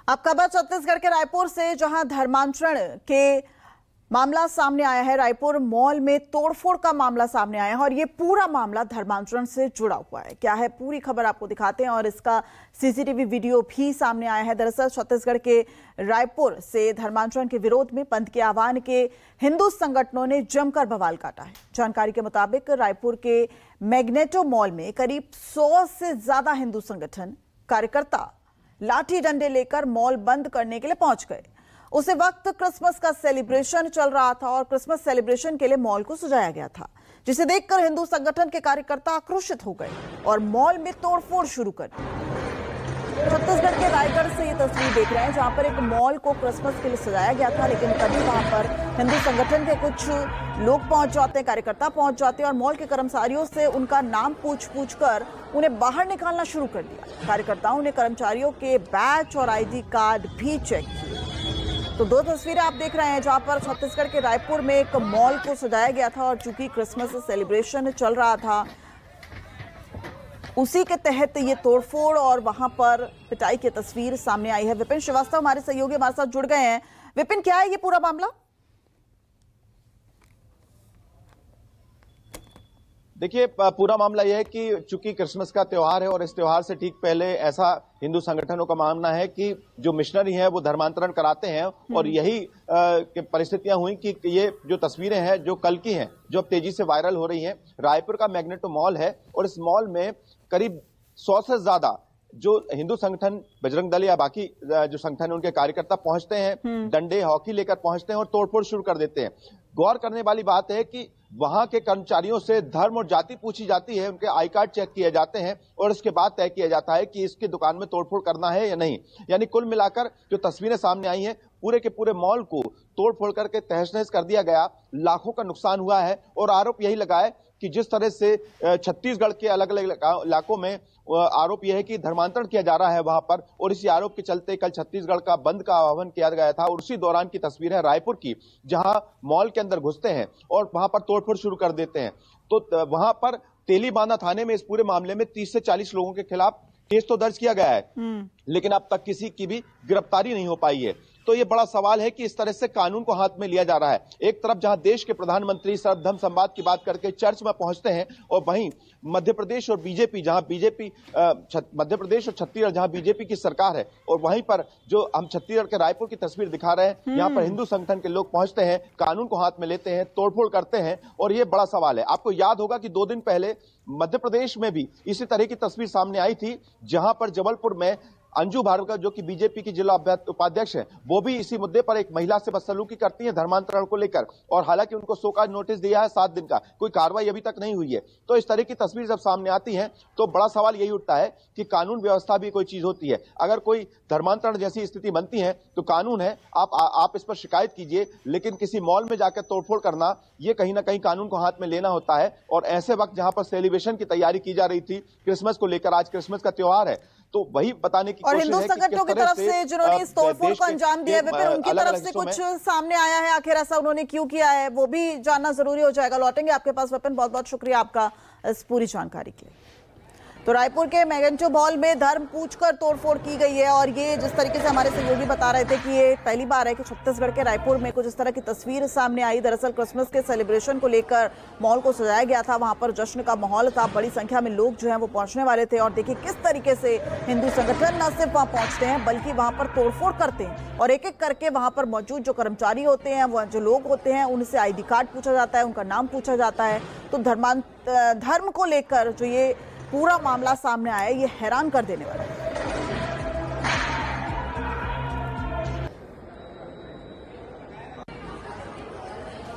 अब खबर छत्तीसगढ़ के रायपुर से, जहां धर्मांतरण के मामला सामने आया है। रायपुर मॉल में तोड़फोड़ का मामला सामने आया है और ये पूरा मामला धर्मांतरण से जुड़ा हुआ है। क्या है पूरी खबर आपको दिखाते हैं और इसका सीसीटीवी वीडियो भी सामने आया है। दरअसल छत्तीसगढ़ के रायपुर से धर्मांतरण के विरोध में बंद के आह्वान के हिंदू संगठनों ने जमकर बवाल काटा है। जानकारी के मुताबिक रायपुर के मैग्नेटो मॉल में करीब 100 से ज्यादा हिंदू संगठन कार्यकर्ता लाठी डंडे लेकर मॉल बंद करने के लिए पहुंच गए। उसी वक्त क्रिसमस का सेलिब्रेशन चल रहा था और क्रिसमस सेलिब्रेशन के लिए मॉल को सजाया गया था, जिसे देखकर हिंदू संगठन के कार्यकर्ता आक्रोशित हो गए और मॉल में तोड़फोड़ शुरू कर दी। छत्तीसगढ़ के रायगढ़ से ये तस्वीर देख रहे हैं, जहां पर एक मॉल को क्रिसमस के लिए सजाया गया था, लेकिन तभी वहां पर हिंदू संगठन के कुछ लोग पहुंच जाते हैं, कार्यकर्ता पहुंच जाते हैं और मॉल के कर्मचारियों से उनका नाम पूछ कर उन्हें बाहर निकालना शुरू कर दिया। कार्यकर्ताओं ने कर्मचारियों के बैच और ID कार्ड भी चेक किए। तो दो तस्वीरें आप देख रहे हैं, जहां पर छत्तीसगढ़ के रायपुर में एक मॉल को सजाया गया था और चूंकि क्रिसमस सेलिब्रेशन चल रहा था, उसी के तहत ये तोड़फोड़ और वहां पर पिटाई की तस्वीर सामने आई है। विपिन श्रीवास्तव हमारे सहयोगी हमारे साथ जुड़ गए हैं। विपिन, क्या है ये पूरा मामला? देखिए, पूरा मामला यह है कि चूंकि क्रिसमस का त्योहार है और इस त्योहार से ठीक पहले ऐसा हिंदू संगठनों का मानना है कि जो मिशनरी हैं वो धर्मांतरण कराते हैं और यही परिस्थितियां हुई कि ये जो तस्वीरें हैं जो कल की हैं, जो अब तेजी से वायरल हो रही हैं। रायपुर का मैग्नेटो मॉल है और इस मॉल में करीब 100 से ज्यादा जो हिंदू संगठन, बजरंग दल या बाकी जो संगठन उनके कार्यकर्ता पहुंचते हैं, डंडे हॉकी लेकर पहुंचते हैं और तोड़फोड़ शुरू कर देते हैं। गौर करने वाली बात है कि वहां के कर्मचारियों से धर्म और जाति पूछी जाती है, उनके आई कार्ड चेक किए जाते हैं और उसके बाद तय किया जाता है कि इसकी दुकान में तोड़फोड़ करना है या नहीं। यानी कुल मिलाकर जो तस्वीरें सामने आई हैं, पूरे के पूरे मॉल को तोड़फोड़ करके तहस-नहस कर दिया गया, लाखों का नुकसान हुआ है। और आरोप यही लगा है कि जिस तरह से छत्तीसगढ़ के अलग अलग इलाकों में आरोप यह है कि धर्मांतरण किया जा रहा है वहां पर, और इसी आरोप के चलते कल छत्तीसगढ़ का बंद का आह्वान किया गया था। और उसी दौरान की तस्वीर है रायपुर की, जहां मॉल के अंदर घुसते हैं और वहां पर तोड़फोड़ शुरू कर देते हैं। तो वहां पर तेलीबांधा थाने में इस पूरे मामले में 30 से 40 लोगों के खिलाफ केस तो दर्ज किया गया है, लेकिन अब तक किसी की भी गिरफ्तारी नहीं हो पाई है। तो ये बड़ा सवाल है कि इस तरह से कानून को हाथ में लिया जा रहा है। एक तरफ जहां देश के प्रधानमंत्री सर्वधर्म संवाद की बात करके चर्च में पहुंचते हैं, और वहीं मध्य प्रदेश और बीजेपी, जहां बीजेपी मध्य प्रदेश और छत्तीसगढ़ जहां बीजेपी की सरकार है, और वहीं पर जो हम छत्तीसगढ़ के रायपुर की तस्वीर दिखा रहे हैं, यहाँ पर हिंदू संगठन के लोग पहुंचते हैं, कानून को हाथ में लेते हैं, तोड़फोड़ करते हैं। और ये बड़ा सवाल है। आपको याद होगा कि 2 दिन पहले मध्य प्रदेश में भी इसी तरह की तस्वीर सामने आई थी, जहां पर जबलपुर में अंजू भारगव, जो कि बीजेपी की जिला उपाध्यक्ष है, वो भी इसी मुद्दे पर एक महिला से बदसलूकी करती है धर्मांतरण को लेकर, और हालांकि उनको शोकॉज नोटिस दिया है 7 दिन का, कोई कार्रवाई अभी तक नहीं हुई है। तो इस तरह की तस्वीर जब सामने आती है तो बड़ा सवाल यही उठता है कि कानून व्यवस्था भी कोई चीज होती है। अगर कोई धर्मांतरण जैसी स्थिति बनती है तो कानून है, आप इस पर शिकायत कीजिए, लेकिन किसी मॉल में जाकर तोड़फोड़ करना, ये कहीं ना कहीं कानून को हाथ में लेना होता है। और ऐसे वक्त जहां पर सेलिब्रेशन की तैयारी की जा रही थी क्रिसमस को लेकर, आज क्रिसमस का त्योहार है, तो वही बताने की कोशिश है कि हिंदू संगठनों की तरफ से जिन्होंने इस तोड़फोड़ को अंजाम दिया है, फिर उनकी तरफ से कुछ सामने आया है, आखिर ऐसा उन्होंने क्यों किया है, वो भी जानना जरूरी हो जाएगा। लौटेंगे आपके पास विपिन, बहुत बहुत शुक्रिया आपका इस पूरी जानकारी के लिए। तो रायपुर के मैग्नेटो मॉल में धर्म पूछकर तोड़फोड़ की गई है और ये जिस तरीके से हमारे सहयोगी बता रहे थे कि ये पहली बार है कि छत्तीसगढ़ के रायपुर में कुछ इस तरह की तस्वीर सामने आई। दरअसल क्रिसमस के सेलिब्रेशन को लेकर मॉल को सजाया गया था, वहां पर जश्न का माहौल था, बड़ी संख्या में लोग जो है वो पहुंचने वाले थे। और देखिए किस तरीके से हिंदू संगठन न सिर्फ वहां पहुंचते हैं बल्कि वहां पर तोड़फोड़ करते हैं और एक एक करके वहां पर मौजूद जो कर्मचारी होते हैं, वो जो लोग होते हैं, उनसे ID कार्ड पूछा जाता है, उनका नाम पूछा जाता है। तो धर्म को लेकर जो ये पूरा मामला सामने आया, ये हैरान कर देने वाला है।